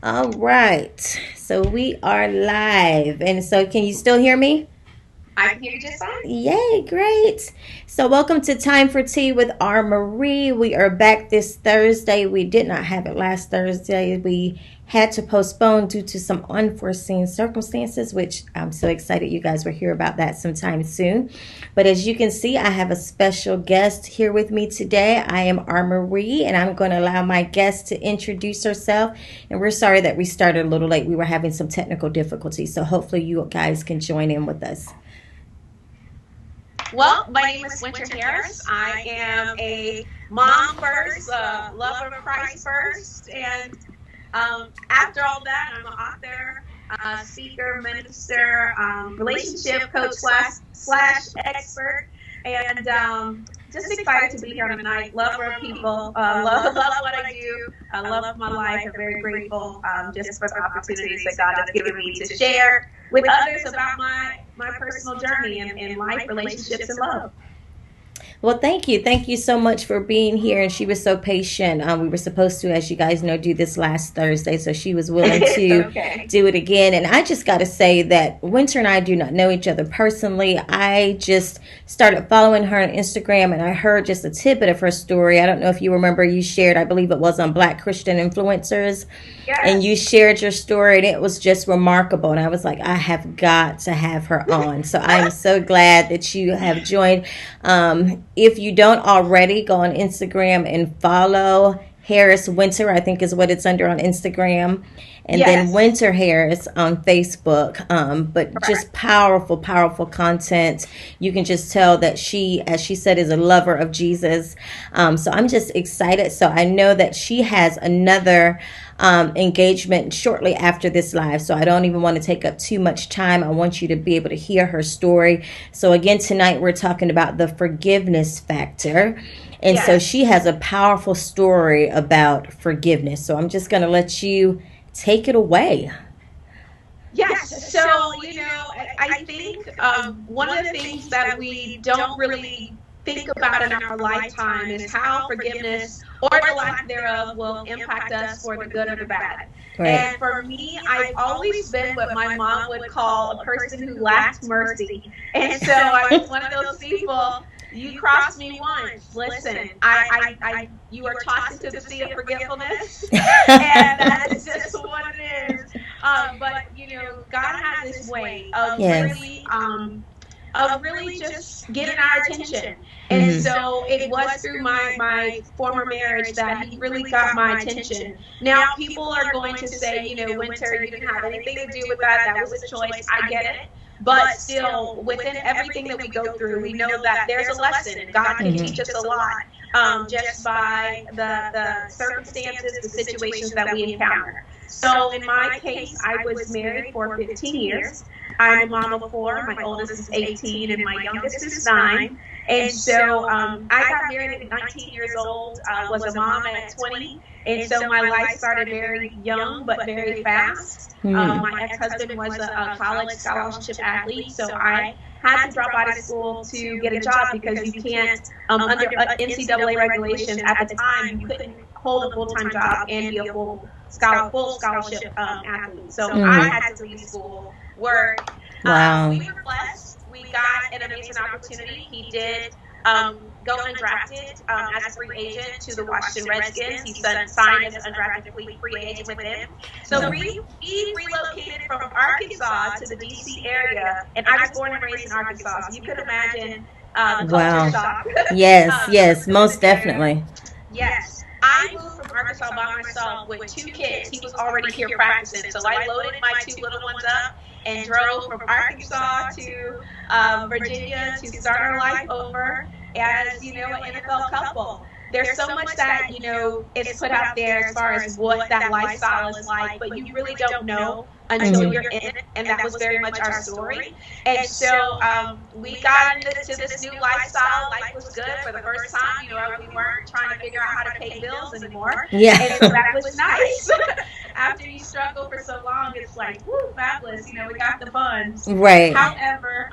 All right. So we are live. And so can you still hear me? I can hear you just fine. Yay, great. So welcome to Time for Tea with R. Marie. We are back this Thursday. We did not have it last Thursday. We had to postpone due to some unforeseen circumstances, which I'm so excited you guys will hear about that sometime soon. But as you can see, I have a special guest here with me today. I am R. Marie, and I'm going to allow my guest to introduce herself. And we're sorry that we started a little late. We were having some technical difficulties, so hopefully you guys can join in with us. Well, my name is Winter Harris. I am a mom first, lover of Christ first, and after all that, I'm an author, speaker, minister, relationship coach slash expert, and just excited to be here tonight. Lover of people, love what I do, love my life. I'm very grateful just for the opportunities that God has given me to share with others about my personal journey in life, relationships, and love. Well, thank you. Thank you so much for being here. And she was so patient. We were supposed to, as you guys know, do this last Thursday. So she was willing to Okay. do it again. And I just got to say that Winter and I do not know each other personally. I just started following her on Instagram and I heard just a tidbit of her story. I don't know if you remember, you shared, I believe it was on Black Christian Influencers. Yes. And you shared your story and it was just remarkable. And I was like, I have got to have her on. So I'm so glad that you have joined. If you don't already, go on Instagram and follow Harris Winter, I think is what it's under on Instagram. And then Yes. Winter Harris on Facebook. But just Correct. powerful, powerful content. You can just tell that she, as she said, is a lover of Jesus. So I'm just excited. So I know that she has another engagement shortly after this live. So I don't even want to take up too much time. I want you to be able to hear her story. So again, tonight we're talking about the forgiveness factor. And so Yes. she has a powerful story about forgiveness. So I'm just going to let you take it away. Yes. So, I think one of the things that we don't really think about in our lifetime is how forgiveness or the lack thereof will impact us for the good or the bad. Right. And for me, I've always been what my mom would call a person who lacked mercy. And so I was one of those people. You crossed me once. Listen, you are tossed into the sea of forgetfulness, and that is just what it is. But God has this way of Yes. really just getting our attention. And so it was through my former marriage that he really got my attention. Now people are going to say, Winter, you didn't have anything to do with that. That was a choice. I get it. But still, within everything that we go through, we know that there's a lesson, and God can teach us a lot just by the circumstances, the situations that we encounter. So in my case, I was married for 15 years. I'm a mom of four. My oldest is 18, and my youngest is 9. And so I got married at 19 years old, was a mom at 20. And so my life started very young, but very fast. My ex-husband was a college scholarship athlete, so I had to drop out of school to get a job because you can't, under NCAA regulations at the time, you couldn't hold a full-time job and be a full scholarship athlete. So I had to leave school, work. Wow. We were blessed. We got an amazing opportunity. He did go undrafted as a free agent to the Washington Redskins. He signed as an undrafted free agent with them. So he relocated from Arkansas to the D.C. area, and I was born and raised in Arkansas. So you could imagine the Wow. culture shock. Yes, most definitely. Yes. I moved from Arkansas by myself with 2 kids. He was already here practicing. So I loaded my 2 little ones up and drove from Arkansas to Virginia to start our life over as, an NFL couple. There's so much that, is put out there as far as what that lifestyle is like, but you really don't know until you're in it, and that was very much our story. And so we got into this new lifestyle. Life was good for the first time. We weren't trying to figure out how to pay bills anymore. Yeah. And so that was nice. After you struggle for so long, it's like, woo, fabulous. We got the funds. Right. However,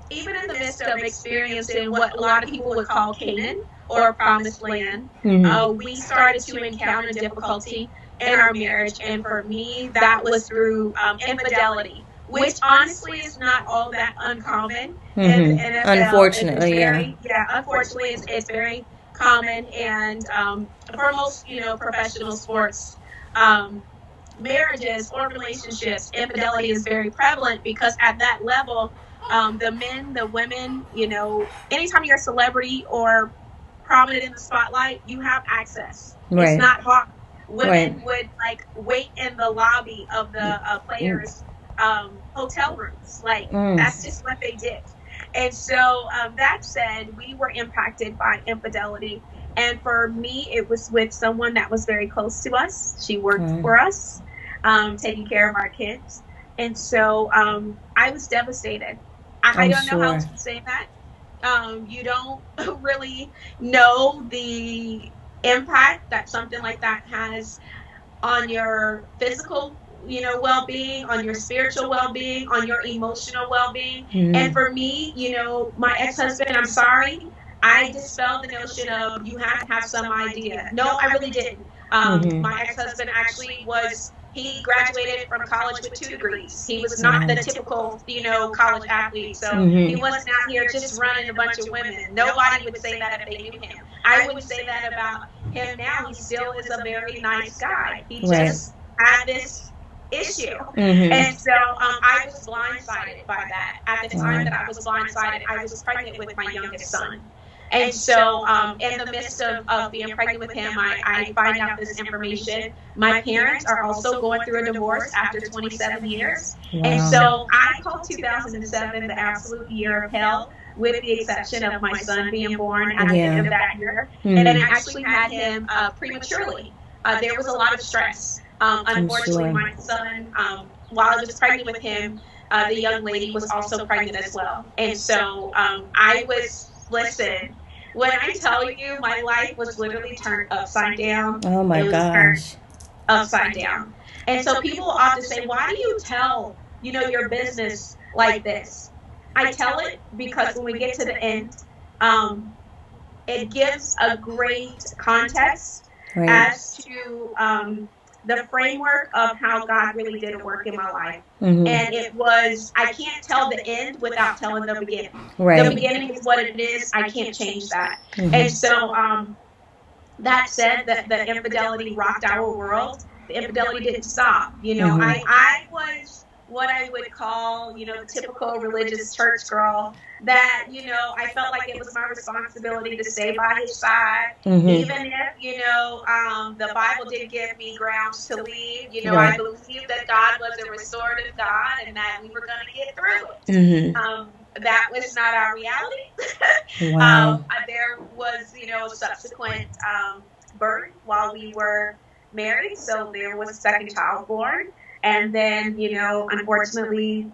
even in the midst of experiencing what a lot of people would call Canaan or promised land, we started to encounter difficulty in our marriage. And for me, that was through infidelity, which honestly is not all that uncommon in the NFL. It's Unfortunately, yeah. very, yeah, unfortunately, it's very common. And for most, professional sports, marriages or relationships, infidelity is very prevalent because at that level, the men, the women, anytime you're a celebrity or prominent in the spotlight, you have access. It's Right. not hard. Right. Women would like wait in the lobby of the players' hotel rooms. Like that's just what they did. And so that said, we were impacted by infidelity. And for me, it was with someone that was very close to us. She worked for us, taking care of our kids. And so I was devastated. I don't know how to say that. You don't really know the impact that something like that has on your physical, well-being, on your spiritual well-being, on your emotional well-being. And for me, my ex-husband, I'm sorry, I dispelled the notion of you have to have some idea. No, I really didn't. My ex-husband actually he graduated from college with 2 degrees. He was not the typical, college athlete. So he wasn't out here just running a bunch of women. Nobody would say that if they knew him. I wouldn't say that about him now. He still is a very nice guy. He just had this issue. And so I was blindsided by that. At the time that I was blindsided, I was pregnant with my youngest son. And so in the midst of being pregnant with him, I find out this information. My parents are also going through a divorce after 27 years. Wow. And so I call 2007 the absolute year of hell, with the exception of my son being born at the end of that year. And I actually had him prematurely. There was a lot of stress. Unfortunately, my son, while I was pregnant with him, the young lady was also pregnant as well. And so listen, when I tell you my life was literally turned upside down. Oh my gosh. Upside down. And so people often say, why do you tell, your business like this? I tell it because when we get to the end, it gives a great context as to the framework of how God really did a work in my life. And I can't tell the end without telling the beginning. The beginning is what it is. I can't change that. And so that said, that the infidelity rocked our world. The infidelity didn't stop. I was what I would call, the typical religious church girl that, I felt like it was my responsibility to stay by his side, even if, the Bible did give me grounds to leave. I believed that God was a restorative God and that we were going to get through it. That was not our reality. Wow. There was, a subsequent birth while we were married. So there was a second child born. And then, unfortunately,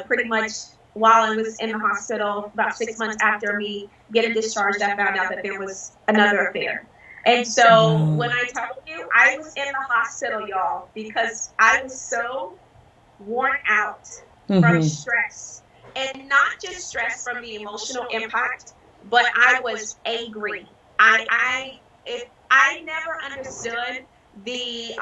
pretty much while I was in the hospital, about 6 months after me getting discharged, I found out that there was another affair. And so when I tell you, I was in the hospital, y'all, because I was so worn out from stress. And not just stress from the emotional impact, but I was angry. I never understood the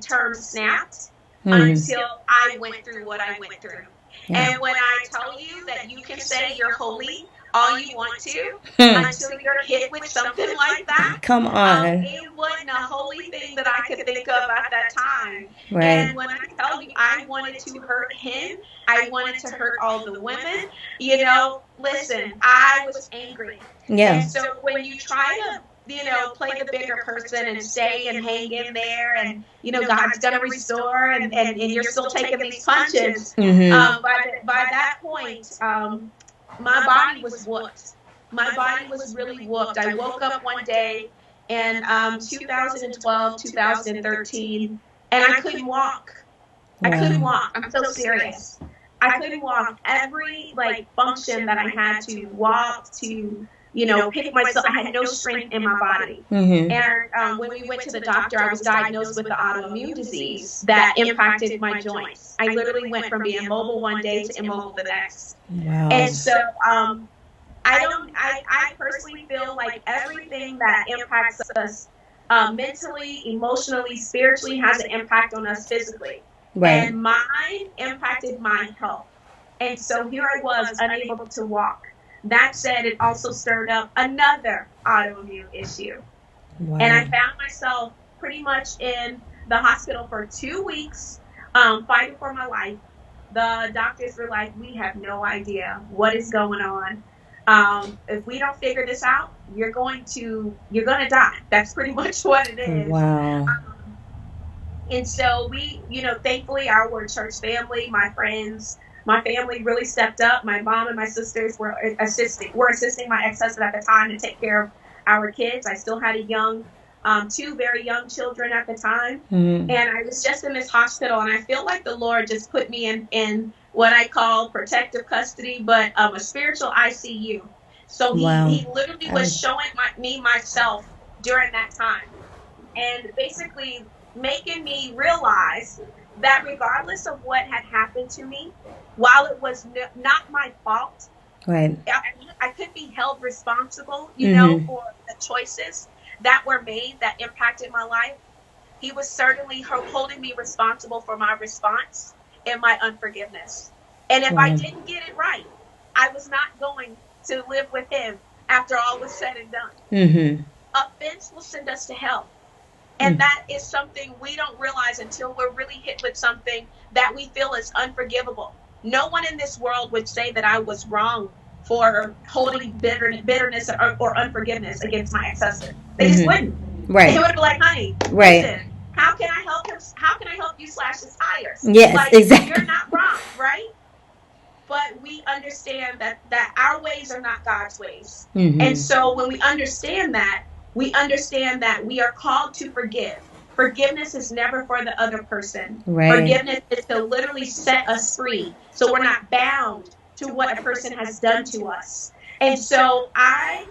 term snapped until I went through what I went through. And when I tell you that you can say you're holy all you want to until you're hit with something like that. Come on. It wasn't a holy thing that I could think of at that time. And when I tell you I wanted to hurt him, I wanted to hurt all the women, listen, I was angry. And so when you try to play the bigger person and stay and hang in there and, God's going to restore and you're still taking these punches. By that point, my body was whooped. My body was really whooped. I woke up one day in 2012, 2013, and I couldn't walk. I couldn't walk. I'm so serious. I couldn't walk. Every function that I had to walk, to pick myself. I had no strength in my body. And when we went to the doctor, I was diagnosed with the autoimmune disease that impacted my joints. I literally went from being mobile one day to immobile the next. Wow. And so I personally feel like everything that impacts us mentally, emotionally, spiritually has an impact on us physically. Right. And mine impacted my health. And so here I was, unable to walk. That said, it also stirred up another autoimmune issue. Wow. And I found myself pretty much in the hospital for 2 weeks, fighting for my life. The doctors were like, we have no idea what is going on. If we don't figure this out, you're going to die. That's pretty much what it is. Wow. And so we, thankfully our church family, my friends, my family really stepped up. My mom and my sisters were assisting my ex-husband at the time to take care of our kids. I still had two very young children at the time. And I was just in this hospital, and I feel like the Lord just put me in what I call protective custody, but a spiritual ICU. So he literally was showing me myself during that time, and basically making me realize that regardless of what had happened to me, while it was not my fault, right, I could be held responsible, for the choices that were made that impacted my life. He was certainly holding me responsible for my response and my unforgiveness. And if I didn't get it right, I was not going to live with him after all was said and done. Offense will send us to hell. And that is something we don't realize until we're really hit with something that we feel is unforgivable. No one in this world would say that I was wrong for holding bitterness or unforgiveness against my ex-husband. They just wouldn't. Right. They would be like, honey, listen, how can I help him? How can I help you slash his tires? Yes, exactly. You're not wrong, right? But we understand that our ways are not God's ways. And so when we understand that we are called to forgive. Forgiveness is never for the other person. Right. Forgiveness is to literally set us free, so we're not bound to what a person has done to us. And so I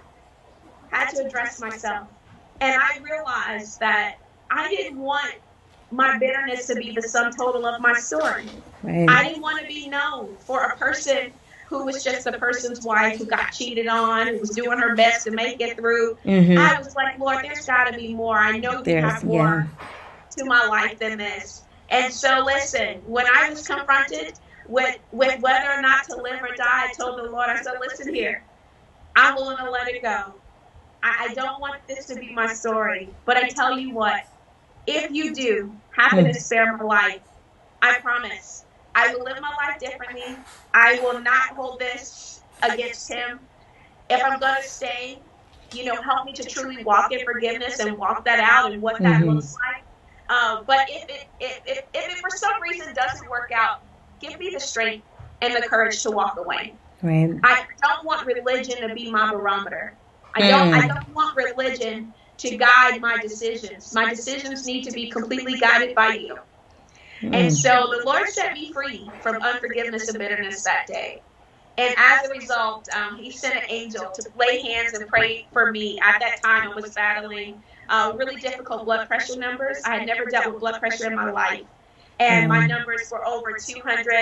had to address myself. And I realized that I didn't want my bitterness to be the sum total of my story. Right. I didn't want to be known for a person who was just a person's wife who got cheated on, who was doing her best to make it through. I was like, Lord, there's got to be more. I know you have more to my life than this. And so listen, when I was confronted with whether or not to live or die, I told the Lord, I said, listen here, I'm willing to let it go. I don't want this to be my story. But I tell you what, if you do happen to spare my life, I promise I will live my life differently. I will not hold this against him. If I'm going to stay, help me to truly walk in forgiveness and walk that out and what that looks like. But if it for some reason doesn't work out, give me the strength and the courage to walk away. Right. I don't want religion to be my barometer. I don't want religion to guide my decisions. My decisions need to be completely guided by you. And so the Lord set me free from unforgiveness and bitterness that day. And as a result, he sent an angel to lay hands and pray for me. At that time, I was battling really difficult blood pressure numbers. I had never dealt with blood pressure in my life. And my numbers were over 200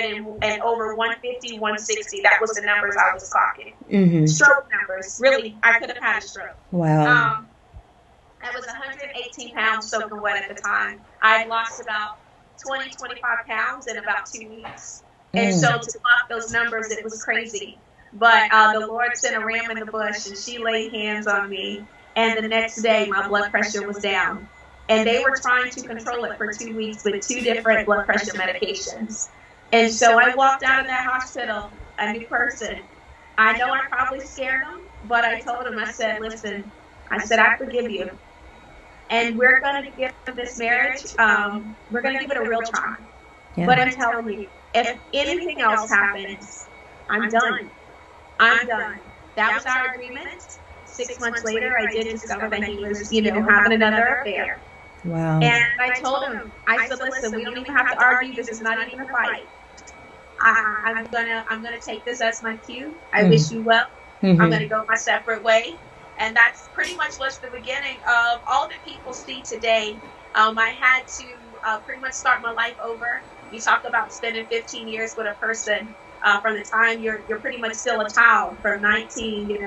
and over 150, 160. That was the numbers I was clocking. Stroke numbers. Really, I could have had a stroke. Wow. I was 118 pounds soaking wet at the time. I had lost about 20, 25 pounds in about 2 weeks. And so to clock those numbers, it was crazy. But the Lord sent a ram in the bush, and she laid hands on me. And the next day, my blood pressure was down. And they were trying to control it for 2 weeks with 2 different blood pressure medications. And so I walked out of that hospital a new person. I know I probably scared them, but I told them, I said, listen, I forgive you. And we're going to give this marriage, we're going to give it a real try. Yeah. But I'm telling you, if anything else happens, I'm done. I'm done. That was our agreement. 6 months later, I did discover that he was, having another affair. Wow. And I told him, I said, listen, we don't even have to argue. This is not even a fight. I'm gonna take this as my cue. I wish you well. I'm going to go my separate way. And that's pretty much was the beginning of all that people see today. I had to pretty much start my life over. You talk about spending 15 years with a person from the time you're pretty much still a child, from 19,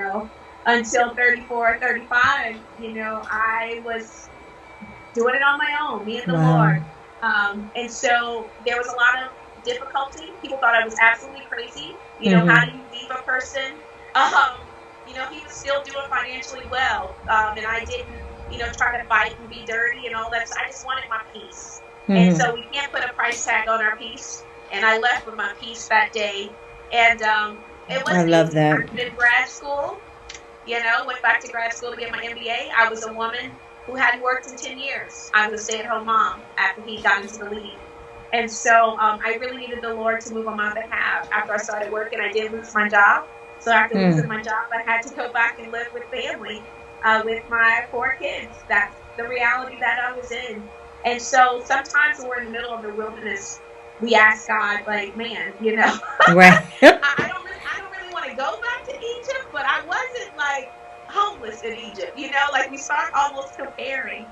until 34, 35. I was doing it on my own, me and the Wow. Lord. And so there was a lot of difficulty. People thought I was absolutely crazy. How do you leave a person? He was still doing financially well. And I didn't, try to fight and be dirty and all that. So I just wanted my peace. And so we can't put a price tag on our peace. And I left with my peace that day. And it wasn't I love easy. that. I was in grad school, went back to grad school to get my MBA. I was a woman who hadn't worked in 10 years. I was a stay-at-home mom after he got into the league. And so I really needed the Lord to move on my behalf. After I started working, I did lose my job. So after losing my job, I had to go back and live with family, with my 4 kids. That's the reality that I was in. And so sometimes when we're in the middle of the wilderness, we ask God, like, man, Right. I don't really want to go back to Egypt, but I wasn't like homeless in Egypt, like we start almost comparing.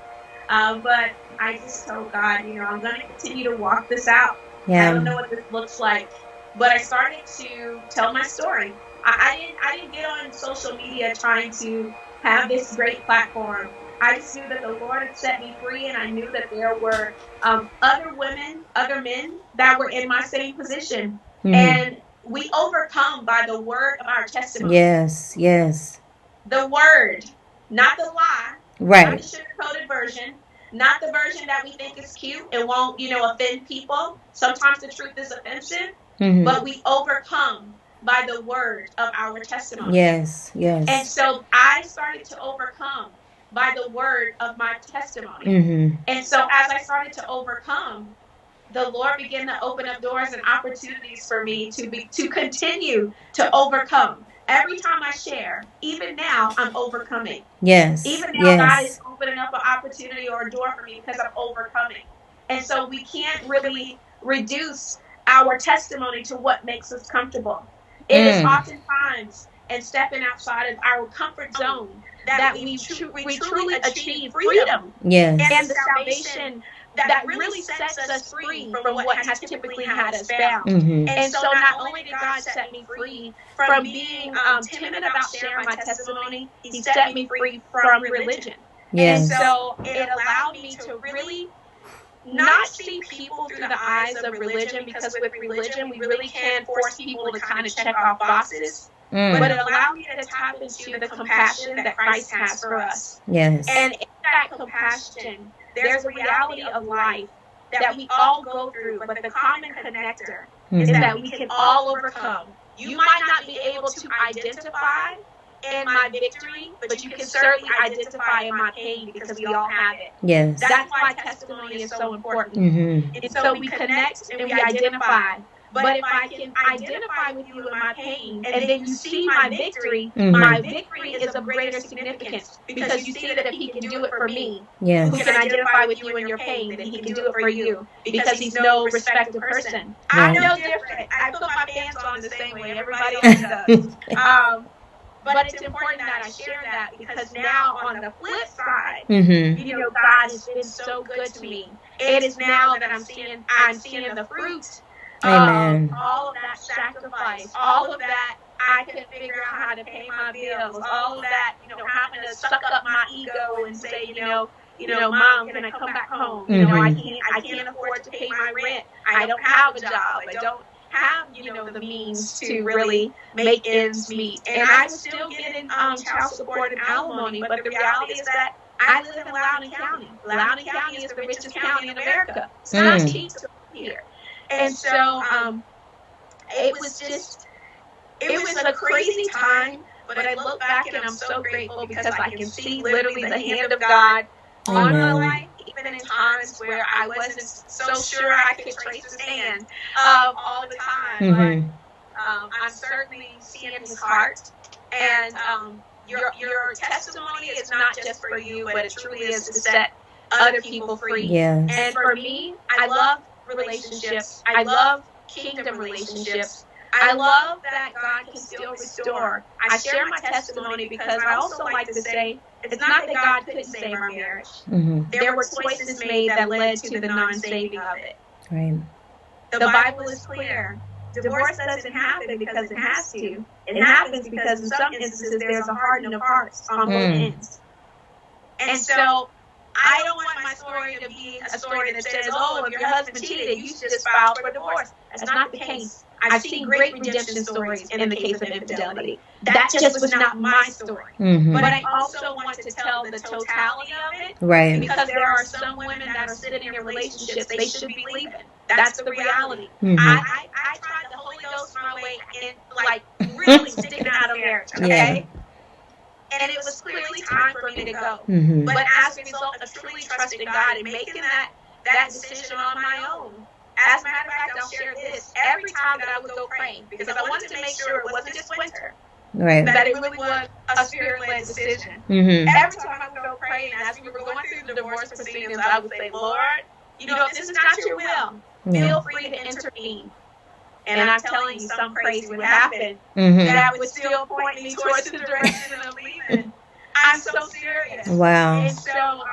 But I just told God, I'm going to continue to walk this out. Yeah. I don't know what this looks like, but I started to tell my story. I didn't get on social media trying to have this great platform. I just knew that the Lord had set me free, and I knew that there were other women, other men that were in my same position. And we overcome by the word of our testimony. Yes, yes. The word, not the lie, Right. not the sugar-coated version, not the version that we think is cute and won't, offend people. Sometimes the truth is offensive, but we overcome by the word of our testimony. Yes, yes. And so I started to overcome by the word of my testimony. And so as I started to overcome, the Lord began to open up doors and opportunities for me to continue to overcome. Every time I share, even now, I'm overcoming. Yes. Even now, God is opening up an opportunity or a door for me because I'm overcoming. And so we can't really reduce our testimony to what makes us comfortable. It is oftentimes in stepping outside of our comfort zone that we truly achieve freedom. Yes. And the salvation that really sets us free from what has typically had us bound. And so not only did God set me free from being timid about sharing my testimony, he set me free from religion. Yes. And so it allowed me to really not see people through the eyes of religion, because with religion, we really can force people to kind of check off boxes. But it allowed me to tap into the compassion that Christ has for us. Yes. And in that compassion, there's a reality of life that we all go through, but the common connector is that we can all overcome. You might not be able to identify in my victory, but you can certainly identify in my pain, because we all have it. Yes. That's why testimony is so important. And so we connect and we identify. But if I can identify with you in my pain, and then you see my victory is of greater significance, because you see that if he can do it for me, yes, who can identify with you in your pain, then he can do it for you, because he's no respected person. Right. I'm no different. I put my pants on the same way everybody else does. But it's important that I share that, because now on the flip side, God has been so good to me. It is now that I'm seeing the fruit. Amen. All of that sacrifice, all of that I can figure out how to pay my bills, all of that, having to suck up my ego and say, Mom, can I come back home? I can't afford to pay my rent. I don't have a job. I don't have, the means to really make ends meet. And I was still getting child support and alimony, but the reality is that I live in Loudoun County. Loudoun County is the richest county in America. It's not cheap to live here. And so it was a crazy time, but I look back and I'm so grateful, because I can see literally the hand of God on my life, even in times where I wasn't so sure I could trace his hand all the time. But I'm certainly seeing his heart. And your testimony is not just for you, but it truly is to set other people free. Yes. And for me, I love relationships. I love kingdom relationships. I love that God can still restore. I share my testimony because I also like to say it's not that God couldn't save our marriage. There were choices made that led to the non-saving of it. Right. The Bible is clear. Divorce doesn't happen because it has to. It happens because in some instances there's a hardening of hearts on both ends. And so I don't want my story to be a story that says, oh, if your husband cheated, you should just file for divorce. That's not the case. I've seen great redemption stories in the case of infidelity. That just was not my story. But I also want to tell the totality of it. Right. Because there are some women that are sitting in relationships they should be leaving. That's the reality. I tried the Holy Ghost my way in, like, really sticking out of marriage, okay? And it was clearly time for me to go. But as a result of truly trusting God and making that decision on my own, as a matter of fact, I'll share this. Every time that I would go pray, because I wanted to make sure it wasn't just winter, that it really was a spirit-led decision. Every time I would go pray, and as we were going through the divorce proceedings, I would say, Lord, you know, if this is not your will, feel free to intervene. And I'm telling you, some crazy would happen that would still point me towards the direction of leaving. I'm so serious. Wow. And so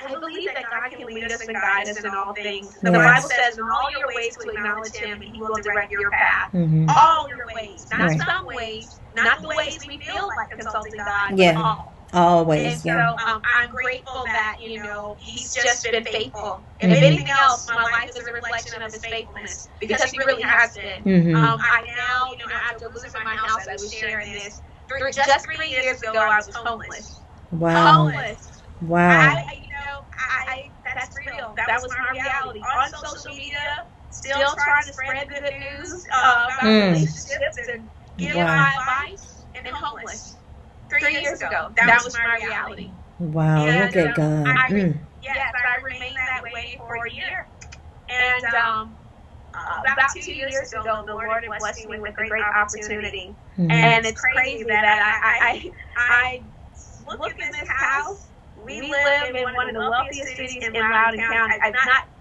I believe that God can lead us and guide us in all things. The Bible says, in all your ways to acknowledge Him, and He will direct your path. All your ways, not some ways, not the ways we feel like consulting God, but all. Always. And so I'm grateful that, you know, He's just been faithful. And if anything else, my life is a reflection of His faithfulness, because He really has been. I now, you know, after losing my house, I was sharing this. Just 3 years ago, I was homeless. Wow. Homeless. Wow. That's real. That was my reality. On social media, still trying to spread good news about relationships and give my advice, and homeless. 3 years ago, that was my reality. Wow, and, look at God. Yes, I remained that way for a year. And about 2 years ago, the Lord had blessed me with a great opportunity. And it's crazy that I look at this house. We live in one of the wealthiest cities in Loudoun County.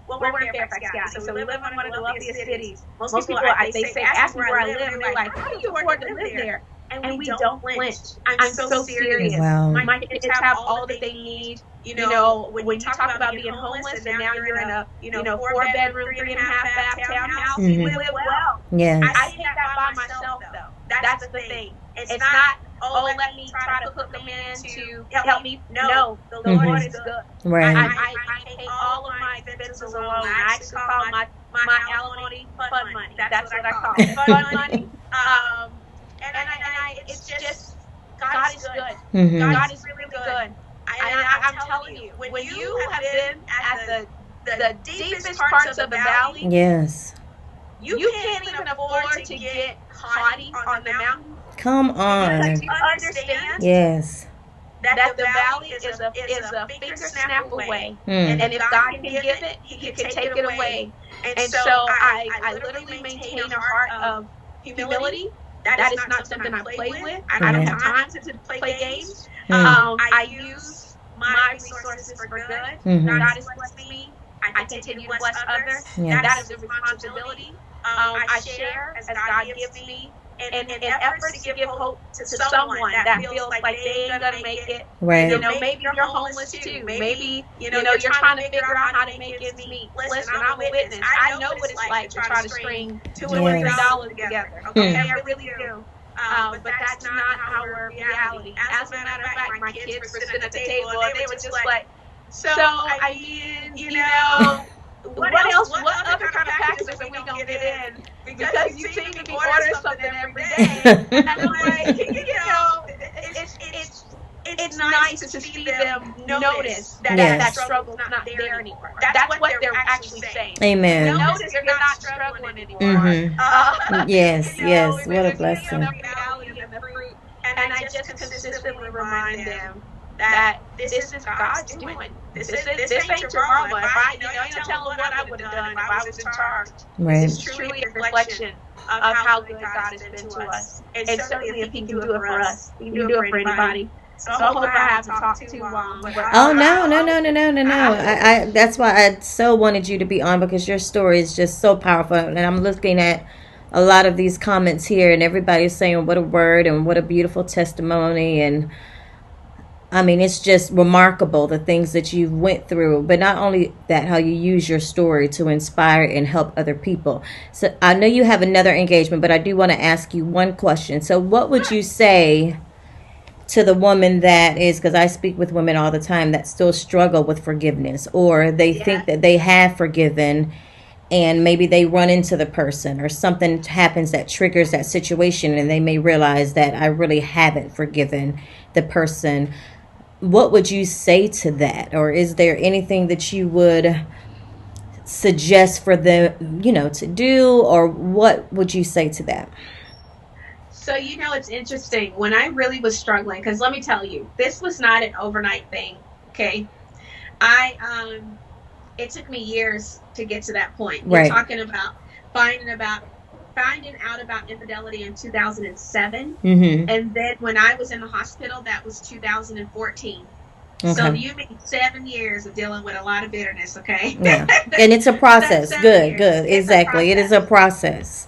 We're in Fairfax County, so we live in one of the wealthiest cities. Most people, they say, ask me where I live, and they're like, how do you afford to live there? And we don't flinch. I'm so serious. Wow. My kids have all that they need. You know, when you talk about being homeless, and now you're in a 4-bedroom, 3.5-bath townhouse, you live well. Yes. I take that by myself, though. That's the thing. It's not, oh, let me try to hook them in to help me. No, the Lord is good. Right. I take all of my expenses alone. I actually call my alimony fun money. That's what I call it. Fun money. And it's just, God is good. God is really good. I'm telling you, when you have been at the deepest parts of the valley, yes, you can't even afford to get haughty on the mountain. Come on. Because you understand Yes. that the valley is a finger snap away. And if God can give it, He can take it away. And so I literally maintain a heart of humility. That is not something I play with. I don't have time to play games. I use my resources for good. God has blessed me. I continue to bless others. Yes. That is a responsibility. I share as God gives me. And efforts to give hope to someone that feels like they ain't gonna make it. Right. You know, maybe you're homeless too. Maybe you're trying to figure out how to make ends meet. Listen, I'm a witness. I know what it's like to try to string $2 or $3 together. Okay, I really do. But that's not our reality. As a matter of fact, my kids were sitting at the table and they were just like, so I mean, you know, what else? What other kind of packages are we gonna get in? Because you seem to be ordering something every day. And I'm like, it's nice to see them notice that struggle's not there anymore. That's what they're actually saying. Amen. Notice they're not struggling anymore. Yes. What a blessing. And I just consistently remind them that this is God's doing. This ain't your mama. If I, ain't no telling what I would have done if I was in charge. Right. This is truly a reflection of how good God has been to us. And certainly if He can do it for us, He can do it for anybody. So I hope I haven't talked too long. Oh, no. I that's why I so wanted you to be on, because your story is just so powerful. And I'm looking at a lot of these comments here, and everybody's saying what a word and what a beautiful testimony. And I mean, it's just remarkable the things that you went through, but not only that, how you use your story to inspire and help other people. So I know you have another engagement, but I do want to ask you one question. So what would you say to the woman that is, because I speak with women all the time that still struggle with forgiveness, or they think that they have forgiven and maybe they run into the person or something happens that triggers that situation and they may realize that I really haven't forgiven the person. What would you say to that? Or is there anything that you would suggest for them, to do? Or what would you say to that? So, it's interesting. When I really was struggling, because let me tell you, this was not an overnight thing, okay? It took me years to get to that point. You're Right. talking about finding out about infidelity in 2007. Mm-hmm. And then when I was in the hospital, that was 2014. Okay. So you mean 7 years of dealing with a lot of bitterness, okay? Yeah. And it's a process. Good. It's Exactly. It is a process.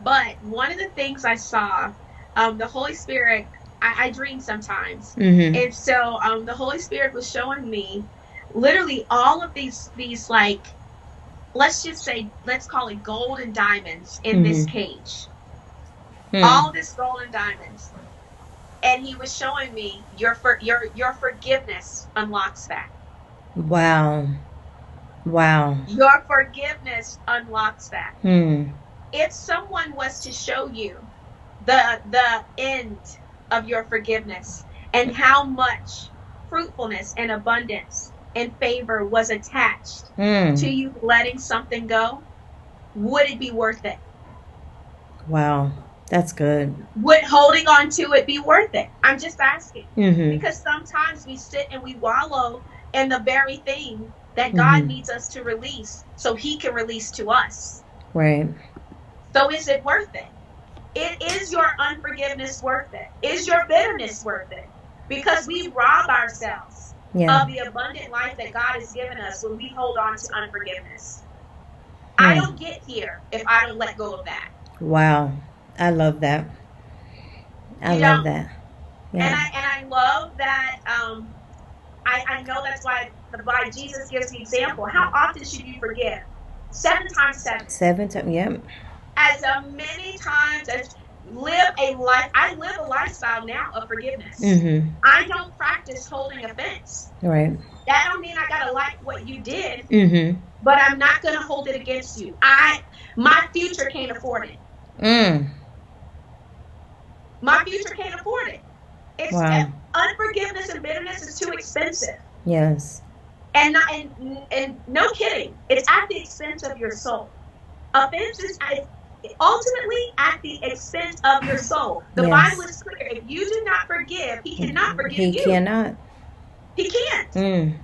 But one of the things I saw, the Holy Spirit, I dream sometimes. Mm-hmm. And so the Holy Spirit was showing me literally all of these like, let's call it gold and diamonds in this cage. All of this gold and diamonds. And he was showing me your forgiveness unlocks that. Wow. Your forgiveness unlocks that. Hmm. If someone was to show you the end of your forgiveness and how much fruitfulness and abundance and favor was attached to you letting something go, would it be worth it? Wow. That's good. Would holding on to it be worth it? I'm just asking. Mm-hmm. Because sometimes we sit and we wallow in the very thing that God needs us to release so he can release to us. Right. So is it worth it? Is your unforgiveness worth it? Is your bitterness worth it? Because we rob ourselves of the abundant life that God has given us when we hold on to unforgiveness. I don't get here if I don't let go of that. Wow. I love that. I love that. Yeah. And I love that. I know that's why Jesus gives the example. How often should you forgive? 7 times 7. 7 times. Yep. As many times as I live a lifestyle now of forgiveness. Mm-hmm. I don't practice holding offense. Right. That don't mean I gotta like what you did. Mm-hmm. But I'm not gonna hold it against you. My future can't afford it. My future can't afford it. Unforgiveness and bitterness is too expensive. Yes. And no kidding, it's at the expense of your soul. Offense is ultimately at the expense of your soul. The Bible is clear. If you do not forgive, he cannot forgive you. He cannot. He can't.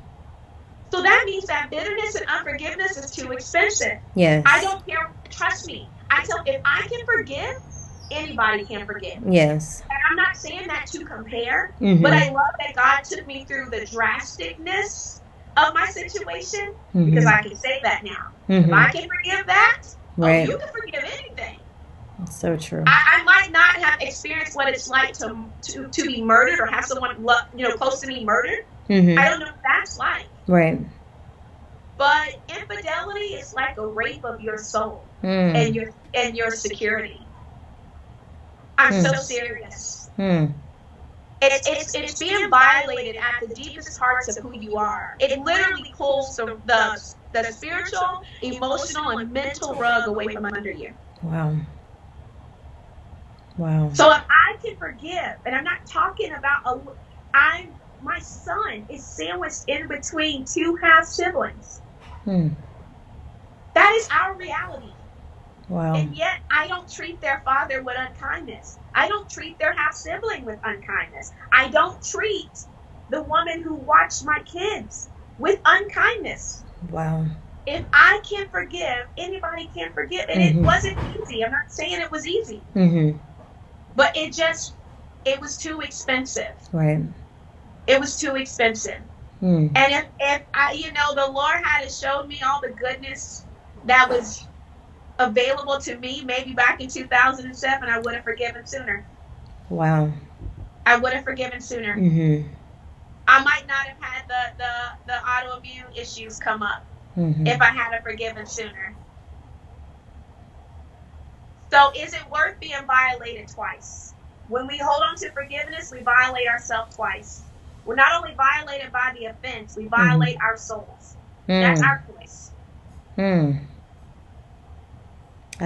So that means that bitterness and unforgiveness is too expensive. Yes. I don't care. Trust me. If I can forgive, anybody can forgive. Yes. And I'm not saying that to compare, but I love that God took me through the drasticness of my situation because I can say that now. If I can forgive that, you can forgive anything. That's so true. I might not have experienced what it's like to be murdered or have someone close to me murdered. I don't know what that's like. Right. But infidelity is like a rape of your soul and your security. I'm so serious. It's being violated at the deepest parts of who you are. It literally pulls the spiritual, emotional, and mental rug away from under you. Wow. So if I can forgive, and I'm not talking about my son is sandwiched in between 2 half siblings. That is our reality. Wow. And yet I don't treat their father with unkindness. I don't treat their half sibling with unkindness. I don't treat the woman who watched my kids with unkindness. Wow. If I can forgive, anybody can forgive. And it wasn't easy. I'm not saying it was easy. But it was too expensive. Right. It was too expensive. And if I, the Lord had showed me all the goodness that was available to me maybe back in 2007, I would have forgiven sooner. Wow. I would have forgiven sooner. Mm-hmm. I might not have had the autoimmune issues come up if I had forgiven sooner. So is it worth being violated twice? When we hold on to forgiveness, we violate ourselves twice. We're not only violated by the offense, we violate our souls. That's our choice. I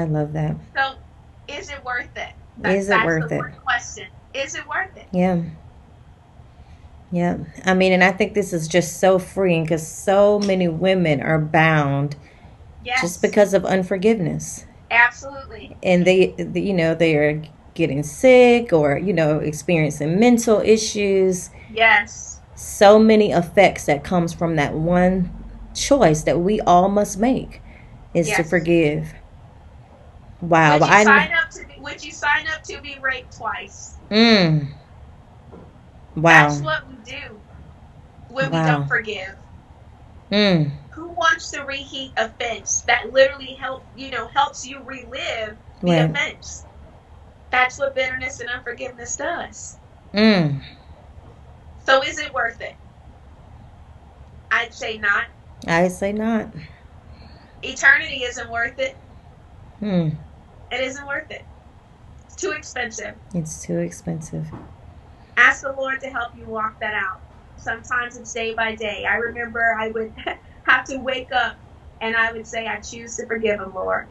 love that. So is it worth it? Is it worth it? That's the question. Is it worth it? Yeah. Yeah. I mean, and I think this is just so freeing because so many women are bound just because of unforgiveness. Absolutely. And they are getting sick or, experiencing mental issues. Yes. So many effects that comes from that one choice that we all must make is to forgive. Wow. Would you sign up to be raped twice? Wow. That's what we do when we don't forgive. Who wants to reheat offense that literally helps you relive the offense? That's what bitterness and unforgiveness does. So is it worth it? I'd say not. I'd say not. Eternity isn't worth it. It isn't worth it. It's too expensive. It's too expensive. Ask the Lord to help you walk that out. Sometimes it's day by day. I remember I would have to wake up and I would say, I choose to forgive him, Lord.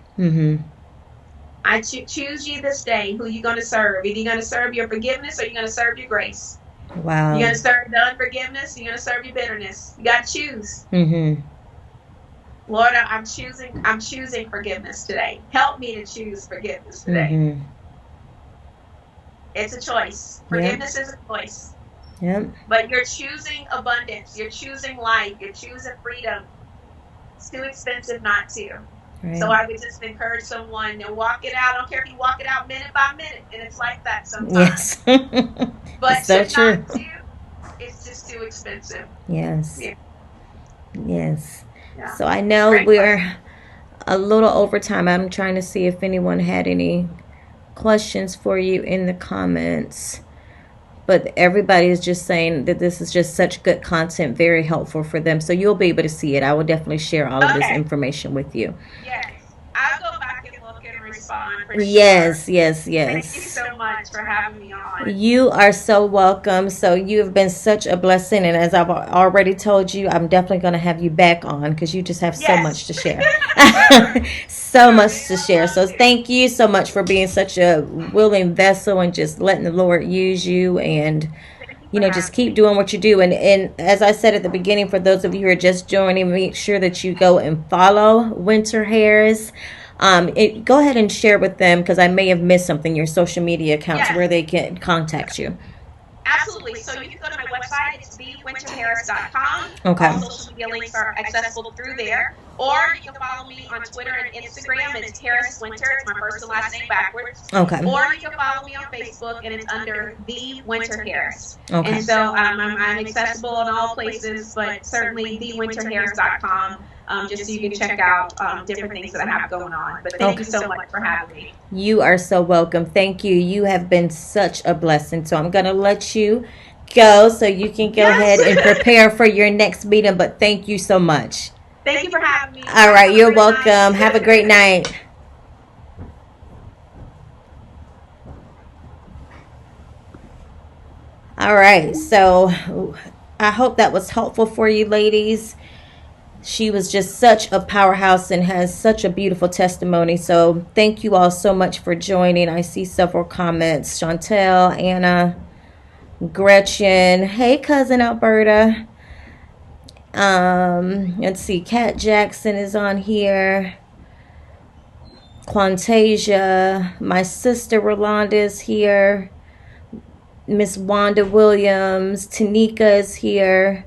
I choose you this day who you're going to serve. Either you're going to serve your forgiveness or you're going to serve your grace. Wow. You're going to serve the unforgiveness or you're going to serve your bitterness. You got to choose. Lord, I'm choosing forgiveness today. Help me to choose forgiveness today. It's a choice. Forgiveness is a choice. But you're choosing abundance. You're choosing life. You're choosing freedom. It's too expensive not to. Right. So I would just encourage someone to walk it out. I don't care if you walk it out minute by minute. And it's like that sometimes. Yes. But so to true. not do, it's just too expensive. Yes. Yeah. Yes. Yeah. So I know we're a little over time. I'm trying to see if anyone had any questions for you in the comments. But everybody is just saying that this is just such good content, very helpful for them. So you'll be able to see it. I will definitely share all of this information with you. Yes. I'll go back and look and respond. Yes. Thank you so much for having me on. You are so welcome. So you have been such a blessing. And as I've already told you, I'm definitely going to have you back on because you just have so much to share. So much to share. So thank you so much for being such a willing vessel and just letting the Lord use you and just keep doing what you do. And as I said at the beginning, for those of you who are just joining, make sure that you go and follow Winter Hairs. Go ahead and share with them because I may have missed something, your social media accounts where they can contact you. Absolutely. So you can go to my website. It's thewinterharris.com. Okay. All social media links are accessible through there. Or you can follow me on Twitter and Instagram. It's Harris Winter. It's my first and last name backwards. Okay. Or you can follow me on Facebook, and it's under The Winter Harris. Okay. And so I'm accessible in all places, but certainly thewinterharris.com. Just so you can check out different things that I have going on. But thank you so much for having me. You are so welcome. Thank you. You have been such a blessing. So I'm going to let you go so you can go ahead and prepare for your next meeting. But thank you so much. Thank you for having me. All right. You're welcome. Have a great night. All right. So I hope that was helpful for you, ladies. She was just such a powerhouse and has such a beautiful testimony. So thank you all so much for joining. I see several comments. Chantel, Anna, Gretchen. Hey, cousin Alberta. Let's see. Kat Jackson is on here. Quantasia. My sister Rolanda is here. Miss Wanda Williams. Tanika is here.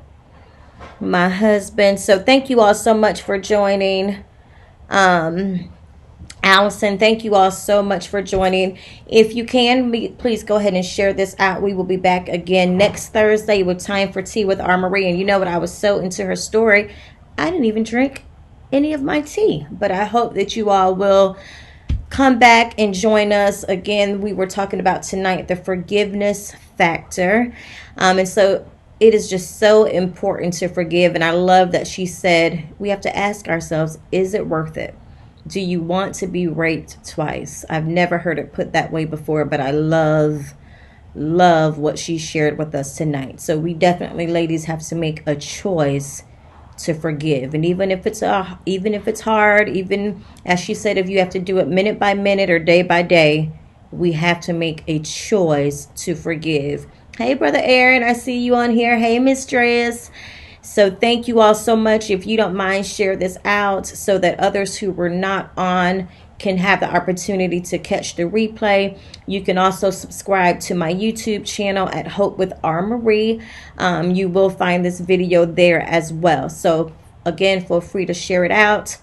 My husband. So thank you all so much for joining. Allison, thank you all so much for joining. If you can, please go ahead and share this out. We will be back again next Thursday with Time for Tea with Our Marie. And you know what? I was so into her story, I didn't even drink any of my tea. But I hope that you all will come back and join us again. We were talking about tonight the forgiveness factor, and so it is just so important to forgive. And I love that she said we have to ask ourselves, is it worth it? Do you want to be raped twice? I've never heard it put that way before, but I love what she shared with us tonight. So we definitely, ladies, have to make a choice to forgive. And even if it's hard, even as she said, if you have to do it minute by minute or day by day, we have to make a choice to forgive. Hey, Brother Aaron, I see you on here. Hey, Miss Dress. So thank you all so much. If you don't mind, share this out so that others who were not on can have the opportunity to catch the replay. You can also subscribe to my YouTube channel at Hope with R. Marie. You will find this video there as well. So again, feel free to share it out.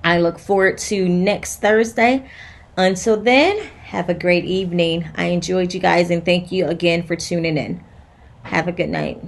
I look forward to next Thursday. Until then, have a great evening. I enjoyed you guys, and thank you again for tuning in. Have a good night.